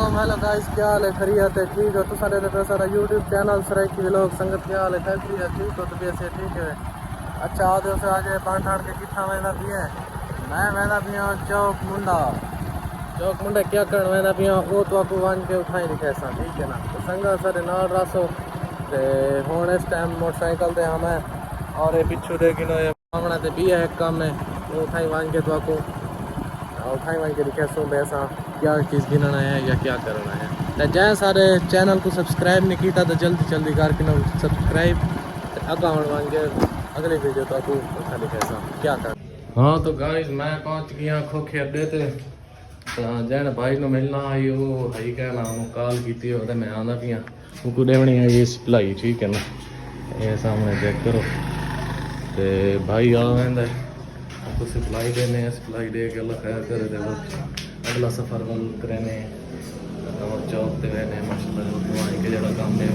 वालेकुम। Hello guys, क्या हाल है? खैरियत है? ठीक हो? तो सारे तो सारा यूट्यूब चैनल सराइकी व्लॉग संगत क्या हाल है? खैरियत है? ठीक हो? तबीयत से ठीक है? अच्छा आ दो से आज पान ठाड़ के कितना महीना भी है। मैं महीना भी चौक मुंडा क्या करना महीना भी वो तो आपको वन के उठाई नहीं कैसा, ठीक है ना। तो संगत सारे नाल रसो ते हुण इस टाइम मोटरसाइकिल ते हमें और ये पिछू देखी नो सामने ते भी है काम है वो उठाई वन के तो आपको उठाई वन के दिखा सो ऐसा क्या चीज़ गिनना है या क्या करना है। तो जै सारे चैनल को सब्सक्राइब नहीं किया तो जल्दी जल्दी करके ना सब्सक्राइब अगला मांगे अगले वीडियो तो आपको पता लिखा ऐसा क्या कर। हाँ तो गाइस मैं पहुंच गया खोखे अड्डे ते तो जैन भाई ने मिलना आई वो हई कहना कॉल की मैं आना पिया वो देवनी है ये सप्लाई, ठीक है ना। ये सामने चेक करो तो भाई आ वह आपको सप्लाई देने सप्लाई दे के अल्लाह खैर करे दे अगला सफ़र बंद करेने और जॉब पे रहने माशाल्लाह के जरा काम है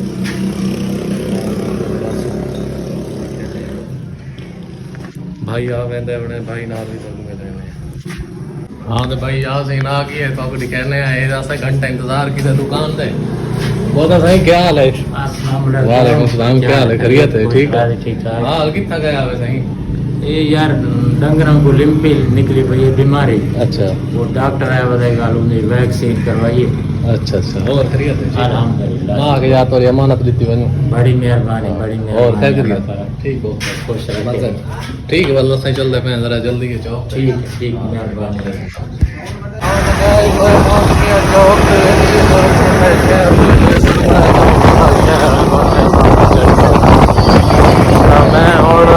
भाई आ वेंदे अपने भाई नाल भी तो मिलने। हाँ तो भाई यहाँ से ना की है तो आपको कहने आए रास्ता घंटा इंतजार की दुकान पे बहुत सही। क्या हाल है? वालेकुम सलाम। क्या हाल है? खैरियत है? ठीक है। हाँ कितना गया है सही? ये यार डंगरों को लिम्पिल निकली भाई ये बीमारी। अच्छा वो डॉक्टर आया बताएगा उन्हें वैक्सीन करवाइए। अच्छा अच्छा और खैरियत है? अल्हम्दुलिल्लाह। माँ के याद और अमानत देती बनो बड़ी मेहरबानी बड़ी और मेहरबानी। खैरियत ठीक हो? खुश रहे। ठीक है बल्ला सही चल रहे हैं जरा जल्दी के चौक। ठीक मेहरबानी। मैं और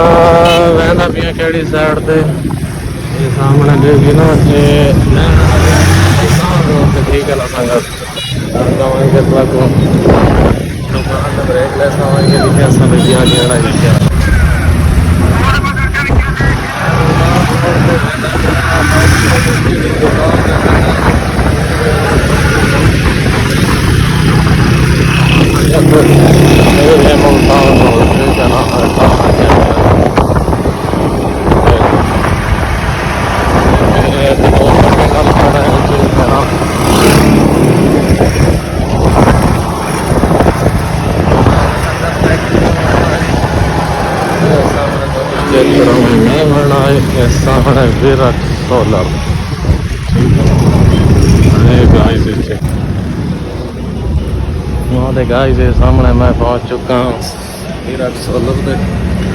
वहदा पिया केड़ी साइड ते ये सामने देखी ना ठीक है ना संगत के को दुकान ब्रेक ले सामांगे लिखे समय दिया गया सामने विराट सोलर वहाँ गाइस के सामने मैं पहुँच चुका हूँ विराट सोलर पे।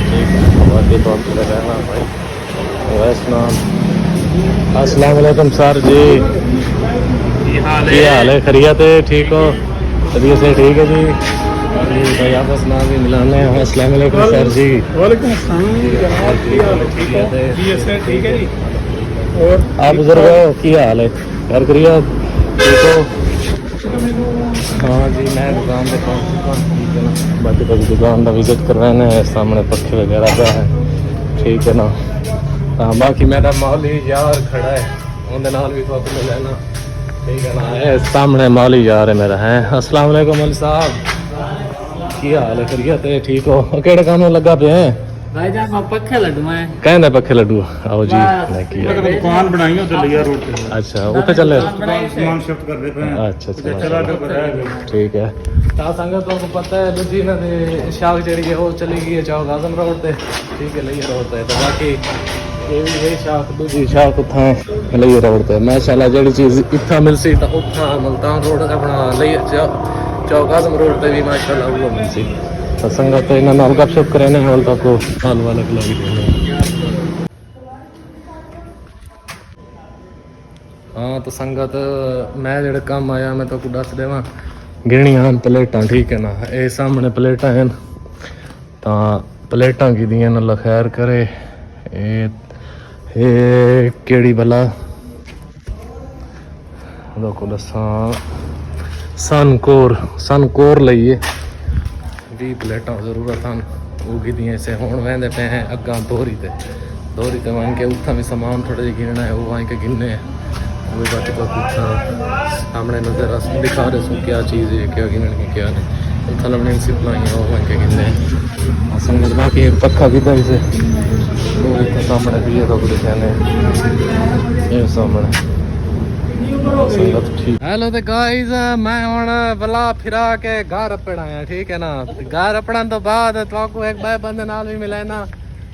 ठीक है बाकी तो रहना भाई वैसना। अस्सलाम वालेकुम सर जी, क्या हाल है? खैरियत है? ठीक हो? तबीयत से ठीक है जी? भाई आपस नाम भी मिलाने हैं। अस्सलाम वालेकुम सर जी। वालेकुम अस्सलाम। ठीक है जी। और आप बुजुर्ग हो? क्या हाल है? घर करिए ठीक हो? हाँ जी मैं दुकान पे पहुँच चुका हूँ, ठीक है ना। बाकी तो दुकान का विजिट करवाना है सामने पक्खे वगैरह का है, ठीक है ना। हाँ बाकी मेरा मौली यार खड़ा है उनके नाल भी फोटो ले लेना, ठीक है ना। सामने मौली यार है मेरा है। अस्सलाम वालेकुम मौली साहब, क्या हाल है? खैरियत है? ठीक हो? केड़े काम लगा पे हैं? भाईजान मैं पक्के लड्डू मैं कहंदे पक्के लड्डू आओ जी। दुकान बनाई है लिया रोड पे। अच्छा ऊपर चले सामान शिफ्ट कर रहे थे। अच्छा चला अच्छा कर ठीक है। ता संगत को पता है दूजी ना शाख जड़ी है वो चली गई है चौक आजम रोड पे, ठीक है लई रोड पे। तो बाकी ये भी यही शाख दूजी शाख उठा लई रोड पे माशाल्लाह जड़ी चीज इतना मिल सी तो उठा मुल्तान रोड अपना लई चौक आजम रोड पे भी माशाल्लाह वो मिल सी। तो संगत इन्होंने नाल गपशप करने वाल तक को हाल वाला लगी देने। हाँ तो संगत मैं जेड़े काम आया मैं तो दस देव गिणिया प्लेटा, ठीक है ना। ये सामने प्लेटा हैं तो प्लेटा की दियां अल्लाह खैर करे। ये केड़ी भला देखो दसा सनकोर लईए 20 प्लेटा जरूरत हैं वो की से हूँ वहदे पे हैं अग्गा दोहरी ते वहीं के उतना भी सामान थोड़ा जि गिनना है वो वहीं के गिनने हैं वो बाकी तो कुछ सामने नजर दिखा रहे सो क्या चीज़ है क्या गिनने क्या नहीं उतना लमने सिपलाई वो वहीं के गिनने हैं। संगत बाकी एक पक्का भी था इसे वो सामने भी है तो दिखाने ये सामने संगत ठीक हेलो तो गाइस मैं हुण बला फिरा के घर अपना आया ठीक है ना घर अपना तो बाद तो एक भाई बंदे नाल भी मिले ना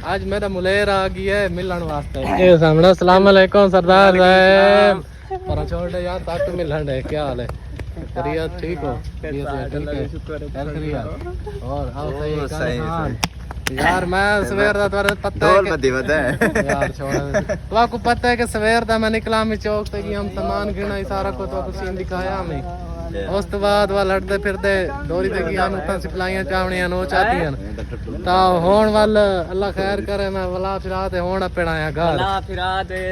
आज मेरा मुलेर आ गई है मिलन वास्ते ये सामने अस्सलाम वालेकुम सरदार साहब पर छोड़ यार तक मिलन है क्या हाल है करिया ठीक हो और आओ सही यार मैं सवेर दा तुहानू पता है यार छोड़ तो आपको पता है कि सवेर दा मैं निकला मैं चौक ते कि हम सामान गिना ही सारा को तो सीन दिखाया हमें उस तो बाद वा लड़ते फिरते डोरी ते की हम उतां सिपलाइयां चावणियां नो चाहतियां ता होण वाल अल्लाह खैर करे मैं वला फिरा ते होण अपना आया घर ला फिरा दे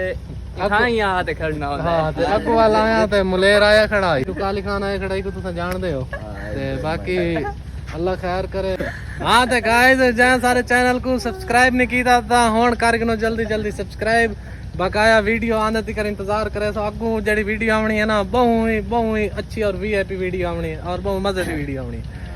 हां यहां ते खड़ना होंदा हां ते अगो वाला आया ते मुलेर आया खड़ा ही काली खान आया खड़ा ही को तुसा जानदे हो ते बाकी अल्लाह खैर करे हाँ तो गाइस जहाँ सारे चैनल को सब्सक्राइब नहीं किया था हुण कर जल्दी जल्दी सब्सक्राइब बकाया वीडियो आने तक इंतजार करे सो अगू जड़ी वीडियो आवनी है ना बहु ही अच्छी और वीआईपी वीडियो आवनी है और बहु मजे की वीडियो आवनी है